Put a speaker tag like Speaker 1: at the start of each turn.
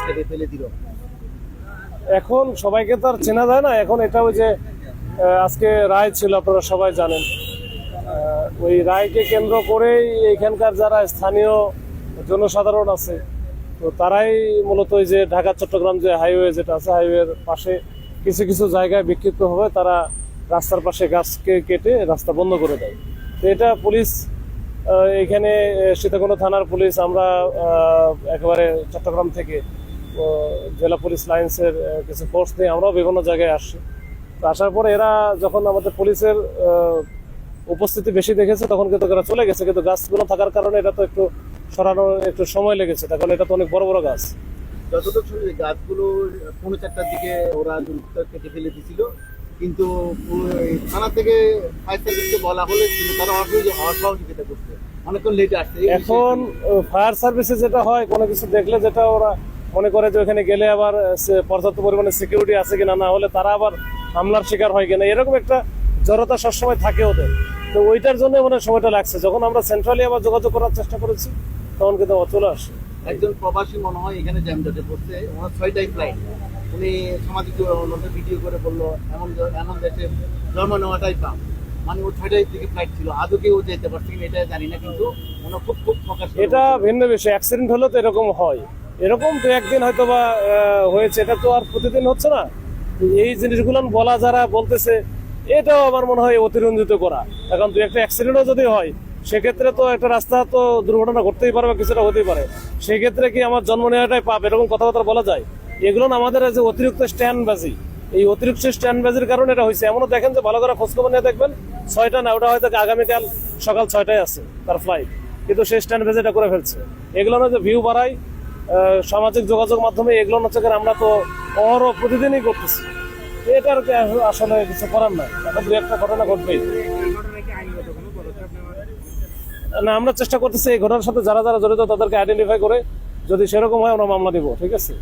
Speaker 1: কেটে ফেলে দিল।
Speaker 2: এখন সবাইকে তো আর চেনা যায় না। এখন এটা ওই যে আজকে রায় ছিল, আপনারা সবাই জানেন। ওই রায়কে কেন্দ্র করেই এখানকার যারা স্থানীয় জনসাধারণ আছে, তো তারাই মূলত ওই যে ঢাকা চট্টগ্রাম যে হাইওয়ে যেটা আছে, হাইওয়ের পাশে কিছু কিছু জায়গায় বিক্ষিপ্ত হবে, তারা রাস্তার পাশে গাছকে কেটে রাস্তা বন্ধ করে দেয়। তো এটা পুলিশ, এখানে সীতাকুণ্ড থানার পুলিশ, আমরা একেবারে চট্টগ্রাম থেকে জেলা পুলিশ লাইন্সের কিছু ফোর্স নিয়ে আমরাও বিভিন্ন জায়গায় আসছি। তো আসার পরে এরা যখন আমাদের পুলিশের উপস্থিতি বেশি দেখেছে, তখন কিন্তু এরা চলে গেছে। কিন্তু গাছগুলো থাকার কারণে এটা তো একটু সরানোর একটু সময় লেগেছে, তখন এটা তো অনেক বড় বড় গাছ।
Speaker 1: যতটুকু শুনি গাছগুলো 4:45টার দিকে ওরা কেটে ফেলে দিছিল, কিন্তু থানা থেকে ফায়ার সার্ভিসকে বলা হলে কিন্তু তারা অসহযোগিতা করছে, অনেকক্ষণ লেটে আসছে।
Speaker 2: এখন ফায়ার সার্ভিসে যেটা হয়, কোনো কিছু দেখলে যেটা ওরা মনে করে যে ওখানে গেলে আবার পর্যাপ্ত পরিমাণে সিকিউরিটি আছে কিনা, না হলে তারা আবার হামলার শিকার হয় কিনা, এরকম একটা জড়তা সবসময় থাকে ওদের। তো ওইটার জন্য মানে সময়টা লাগছে। যখন আমরা সেন্ট্রালি আবার যোগাযোগ করার চেষ্টা করেছি, তখন কিন্তু চলে আসে।
Speaker 1: একজন প্রবাসী মনে হয় এখানে জ্যামজটে পড়ছে, ওনার 6টাই ফ্লাইট। উনি সামাজিক যোগাযোগের ভিডিও করে বললো এমন এমন দেশে জন্ম নেওয়াটাই পাপ, মানে ও 6টার দিকে ফ্লাইট ছিল, আদৌ কেউ যেতে পারছে কিনা এটা জানি না, কিন্তু ওনার খুব খুব প্রকাশ।
Speaker 2: এটা ভিন্ন বিষয়। অ্যাক্সিডেন্ট হলে তো এরকম হয়, এরকম তো একদিন হয়তো বা হয়েছে, এটা তো আর প্রতিদিন হচ্ছে না। এই জিনিসগুলো বলা যারা বলতেছে, এটাও আমার মনে হয় অতিরঞ্জিত করা। এখন দু একটা অ্যাক্সিডেন্টও যদি হয়, সেক্ষেত্রে তো একটা রাস্তা তো দুর্ঘটনা ঘটতেই পারে বা কিছুটা হতেই পারে। সেক্ষেত্রে কি আমার জন্ম নেওয়াটাই পাপ, এরকম কথাবার্তা বলা যায়? এগুলো আমাদের যে অতিরিক্ত স্ট্যান্ডবাজি, এই অতিরিক্ত স্ট্যান্ডবাজির কারণে এটা হয়েছে। এমনও দেখেন যে ভালো করে খোঁজখবর নিয়ে দেখবেন, 6টা না, ওটা হয়তো আগামীকাল সকাল 6টায় আছে তার ফ্লাইট, কিন্তু সেই স্ট্যান্ডবাজিটা করে ফেলছে। এগুলো না যে ভিউ বাড়াই সামাজিক যোগাযোগ মাধ্যমে, এগুলো হচ্ছে আমরা তো প্রতিদিনই করতেছি। এটার আসলে কিছু করার নাই, এখন দু একটা ঘটনা ঘটবেই। না, আমরা চেষ্টা করতেছি এই ঘটনার সাথে যারা যারা জড়িত তাদেরকে আইডেন্টিফাই করে, যদি সেরকম হয় আমরা মামলা দিব। ঠিক আছে।